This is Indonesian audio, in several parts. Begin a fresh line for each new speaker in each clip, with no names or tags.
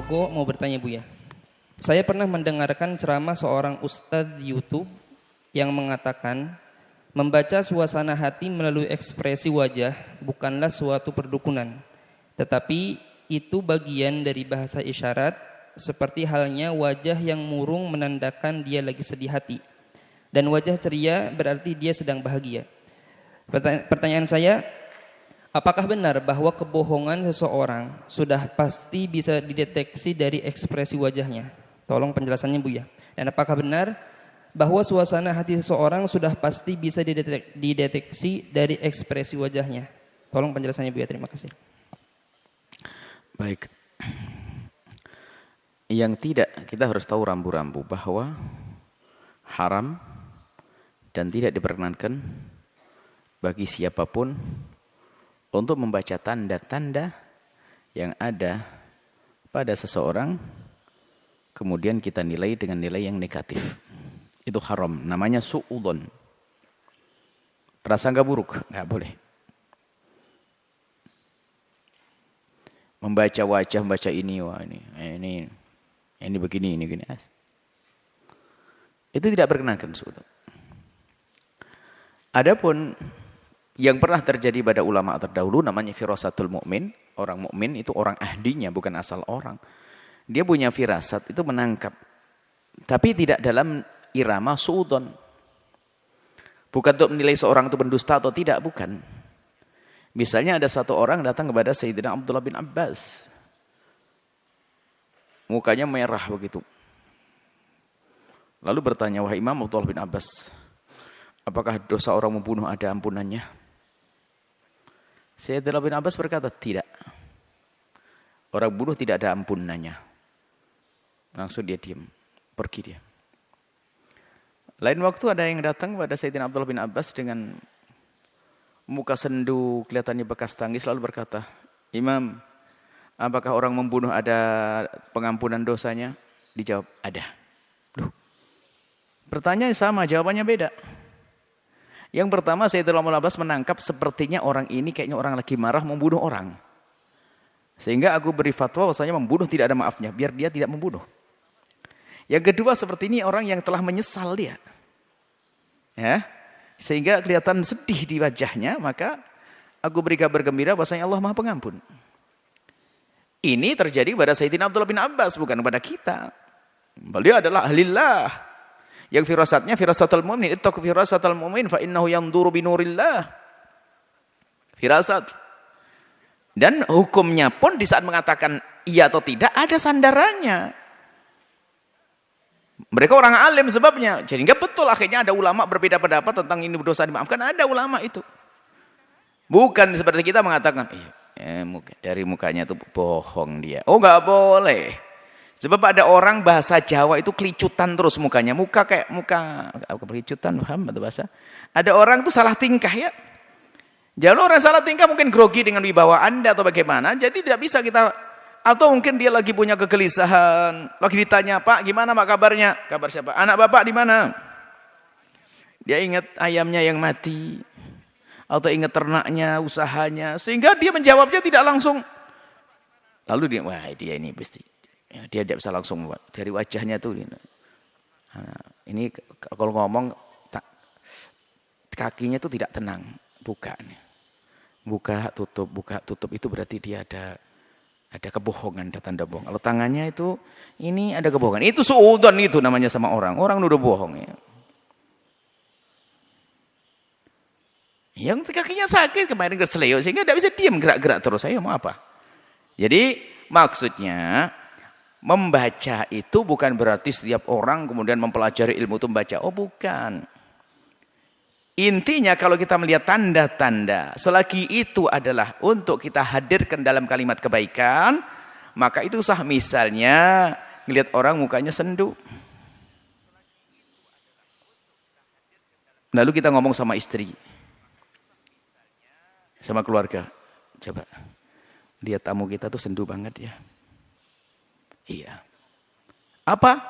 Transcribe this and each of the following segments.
Ponorogo mau bertanya Buya. Saya pernah mendengarkan ceramah seorang ustadz YouTube yang mengatakan membaca suasana hati melalui ekspresi wajah bukanlah suatu perdukunan, tetapi itu bagian dari bahasa isyarat, seperti halnya wajah yang murung menandakan dia lagi sedih hati, dan wajah ceria berarti dia sedang bahagia. Pertanyaan saya, apakah benar bahwa kebohongan seseorang sudah pasti bisa dideteksi dari ekspresi wajahnya? Tolong penjelasannya Buya. Dan apakah benar bahwa suasana hati seseorang sudah pasti bisa dideteksi dari ekspresi wajahnya? Tolong penjelasannya Buya, terima kasih.
Baik. Yang tidak, kita harus tahu rambu-rambu bahwa haram dan tidak diperkenankan bagi siapapun untuk membaca tanda-tanda yang ada pada seseorang kemudian kita nilai dengan nilai yang negatif. Itu haram, namanya su'udon. Prasangka buruk, nggak boleh. Membaca wajah, membaca ini, wah ini begini, ini gini. Itu tidak berkenankan su'udon. Adapun yang pernah terjadi pada ulama terdahulu namanya firasatul mukmin. Orang mukmin itu orang ahlinya, bukan asal orang. Dia punya firasat, itu menangkap. Tapi tidak dalam irama su'udon. Bukan untuk menilai seorang itu pendusta atau tidak, bukan. Misalnya ada satu orang datang kepada Sayyidina Abdullah bin Abbas. Mukanya merah begitu. Lalu bertanya, wahai Imam Abdullah bin Abbas, apakah dosa orang membunuh ada ampunannya? Sayyidina bin Abbas berkata, tidak. Orang bunuh tidak ada ampunannya. Langsung dia diam, pergi dia. Lain waktu ada yang datang pada Sayyidina Abdullah bin Abbas dengan muka sendu, kelihatannya bekas tangis, lalu berkata, Imam, apakah orang membunuh ada pengampunan dosanya? Dijawab, ada. Loh, pertanyaan sama, jawabannya beda. Yang pertama, Sayyidina Abbas menangkap sepertinya orang ini kayaknya orang lagi marah membunuh orang. Sehingga aku beri fatwa bahwasanya membunuh tidak ada maafnya, biar dia tidak membunuh. Yang kedua, seperti ini orang yang telah menyesal dia. Ya, sehingga kelihatan sedih di wajahnya, maka aku beri kabar gembira bahwasanya Allah Maha Pengampun. Ini terjadi pada Sayyidina Abdullah bin Abbas, bukan pada kita. Beliau adalah ahlillah. Yang firasatnya firasatul mu'min, ittaqu firasatul mu'min fa innahu yanzuru bi nurillah. Firasat. Dan hukumnya pun di saat mengatakan iya atau tidak ada sandarannya. Mereka orang alim sebabnya. Jadi enggak betul akhirnya ada ulama berbeda pendapat tentang ini dosa dimaafkan, ada ulama itu. Bukan seperti kita mengatakan, dari mukanya itu bohong dia. Oh, enggak boleh. Sebab ada orang bahasa Jawa itu kelicutan terus mukanya. Muka kayak muka kelicutan, paham atau bahasa? Ada orang tuh salah tingkah ya. Jadi orang salah tingkah mungkin grogi dengan wibawa Anda atau bagaimana. Jadi tidak bisa kita, atau mungkin dia lagi punya kegelisahan. Lagi ditanya, Pak gimana Pak kabarnya? Kabar siapa? Anak Bapak di mana? Dia ingat ayamnya yang mati. Atau ingat ternaknya, usahanya. Sehingga dia menjawabnya tidak langsung. Lalu dia, wah dia ini pasti. Dia tidak bisa langsung dari wajahnya tuh. Ini kalau ngomong kakinya tuh tidak tenang, buka tutup itu berarti dia ada kebohongan, ada tanda bohong. Kalau tangannya itu ini ada kebohongan, itu suudon itu namanya sama orang udah bohong ya. Yang kakinya sakit kemarin keseleo sehingga tidak bisa diam, gerak-gerak terus. Saya mau apa? Jadi maksudnya membaca itu bukan berarti setiap orang kemudian mempelajari ilmu itu membaca. Oh bukan. Intinya kalau kita melihat tanda-tanda, selagi itu adalah untuk kita hadirkan dalam kalimat kebaikan, maka itu sah. Misalnya, melihat orang mukanya sendu. Lalu kita ngomong sama istri, sama keluarga. Coba, lihat tamu kita tuh sendu banget ya. Iya. Apa?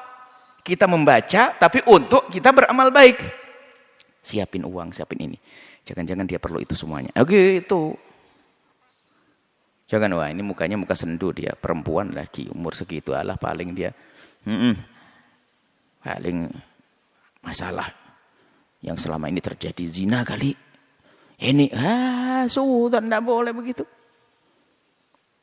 Kita membaca, tapi untuk kita beramal baik. Siapin uang, siapin ini. Jangan-jangan dia perlu itu semuanya. Oke, itu. Jangan, wah ini mukanya muka sendu dia, perempuan lagi, umur segitu, alah paling dia. Paling masalah yang selama ini terjadi zina kali. Ini, sudah tidak boleh begitu.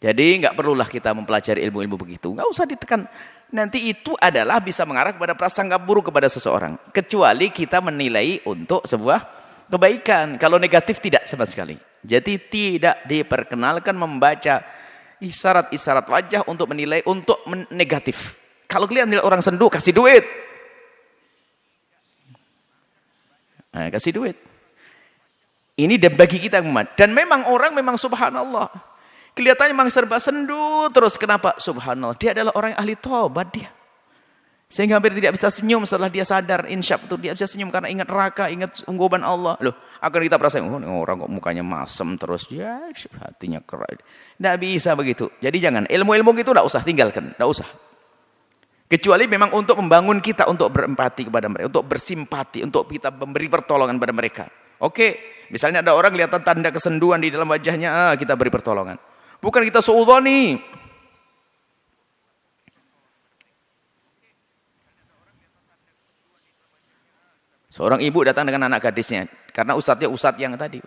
Jadi nggak perlulah kita mempelajari ilmu-ilmu begitu. Nggak usah ditekan. Nanti itu adalah bisa mengarah kepada prasangka buruk kepada seseorang. Kecuali kita menilai untuk sebuah kebaikan. Kalau negatif tidak sama sekali. Jadi tidak diperkenalkan membaca isyarat-isyarat wajah untuk menilai untuk negatif. Kalau kalian lihat orang sendu, kasih duit. Nah, kasih duit. Ini bagi kita umat. Dan memang orang memang subhanallah. Kelihatannya memang serba sendu terus. Kenapa? Subhanallah. Dia adalah orang yang ahli taubat dia. Sehingga hampir tidak bisa senyum setelah dia sadar. Insyaf itu dia bisa senyum karena ingat neraka, ingat ungguban Allah. Loh, akan kita perasaan, orang kok mukanya masem terus. Ya, hatinya keras. Tidak bisa begitu. Jadi jangan. Ilmu-ilmu itu tidak usah tinggalkan. Tidak usah. Kecuali memang untuk membangun kita, untuk berempati kepada mereka. Untuk bersimpati, untuk kita memberi pertolongan pada mereka. Oke, misalnya ada orang kelihatan tanda kesenduan di dalam wajahnya, kita beri pertolongan. Bukan kita suudzoni. Seorang ibu datang dengan anak gadisnya. Karena ustadznya ustadz yang tadi.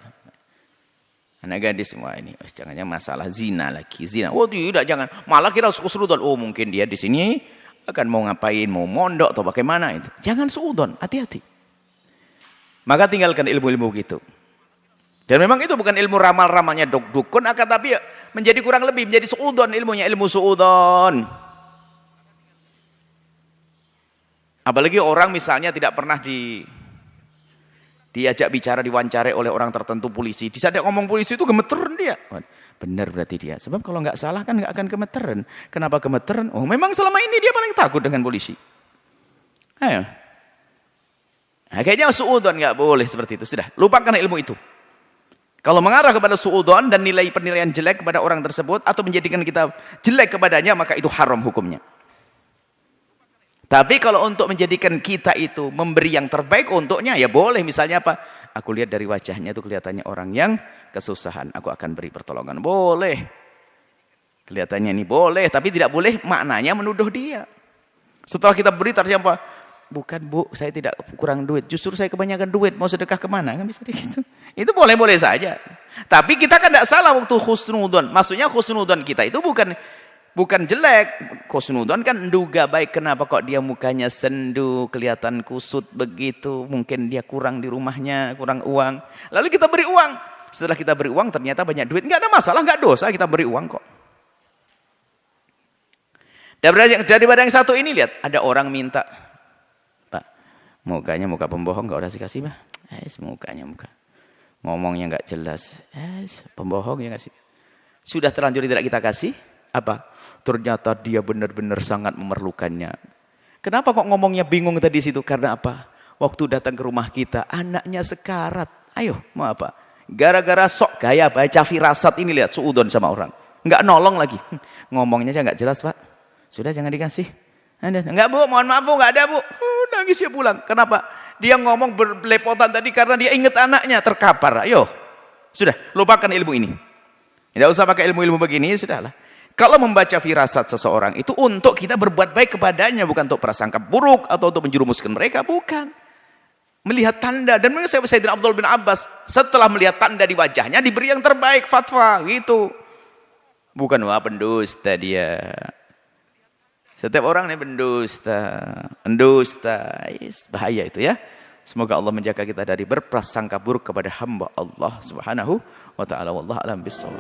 Anak gadis semua ini. Jangan-jangan masalah zina lagi. Zina. Oh tidak, jangan. Malah kita suudzon. Oh mungkin dia di sini akan mau ngapain. Mau mondok atau bagaimana itu. Jangan suudzon. Hati-hati. Maka tinggalkan ilmu-ilmu gitu. Dan memang itu bukan ilmu ramal-ramalnya dukun. Akan tapi menjadi kurang lebih. Menjadi suudzon ilmunya. Ilmu suudzon. Apalagi orang misalnya tidak pernah diajak bicara, diwawancarai oleh orang tertentu polisi. Di saat dia ngomong polisi itu gemeteran dia. Benar berarti dia. Sebab kalau nggak salah kan nggak akan gemeteran. Kenapa gemeteran? Oh memang selama ini dia paling takut dengan polisi. Ayo. Nah, kayaknya suudzon nggak boleh seperti itu. Sudah, lupakan ilmu itu. Kalau mengarah kepada suudzon dan nilai penilaian jelek kepada orang tersebut atau menjadikan kita jelek kepadanya, maka itu haram hukumnya. Tapi kalau untuk menjadikan kita itu memberi yang terbaik untuknya, ya boleh. Misalnya apa? Aku lihat dari wajahnya itu kelihatannya orang yang kesusahan. Aku akan beri pertolongan. Boleh. Kelihatannya ini boleh. Tapi tidak boleh maknanya menuduh dia. Setelah kita beri ternyata, bukan bu, saya tidak kurang duit. Justru saya kebanyakan duit. Mau sedekah kemana? Kan bisa gitu. Itu boleh-boleh saja. Tapi kita kan tidak salah waktu khusnudon. Maksudnya khusnudon kita itu bukan jelek. Khusnudon kan duga baik. Kenapa kok dia mukanya sendu, kelihatan kusut begitu. Mungkin dia kurang di rumahnya, kurang uang. Lalu kita beri uang. Setelah kita beri uang ternyata banyak duit. Nggak ada masalah, nggak dosa kita beri uang kok. Daripada yang satu ini lihat. Ada orang minta. Pak, mukanya muka pembohong nggak usah kasih Pak. Mukanya muka. Ngomongnya nggak jelas. Pembohong ya nggak sih. Sudah terlanjur tidak kita kasih. Apa? Ternyata dia benar-benar sangat memerlukannya. Kenapa kok ngomongnya bingung tadi situ? Karena apa? Waktu datang ke rumah kita, anaknya sekarat. Ayo, mau apa? Gara-gara sok gaya baca firasat ini lihat suudzon sama orang. Enggak nolong lagi. Ngomongnya aja enggak jelas, Pak. Sudah jangan dikasih. Enggak Bu, mohon maaf Bu, enggak ada Bu. Nangis dia pulang. Kenapa? Dia ngomong berlepotan tadi karena dia ingat anaknya terkapar. Ayo. Sudah, lupakan ilmu ini. Tidak usah pakai ilmu-ilmu begini, sudahlah. Kalau membaca firasat seseorang itu untuk kita berbuat baik kepadanya, bukan untuk prasangka buruk atau untuk menjerumuskan mereka, bukan. Melihat tanda, dan memang Sayyidina Abdullah bin Abbas setelah melihat tanda di wajahnya diberi yang terbaik, fatwa gitu. Bukan wah pendusta dia. Setiap orang ini pendusta, bahaya itu ya. Semoga Allah menjaga kita dari berprasangka buruk kepada hamba Allah Subhanahu wa taala. Wallahu a'lam bishawab.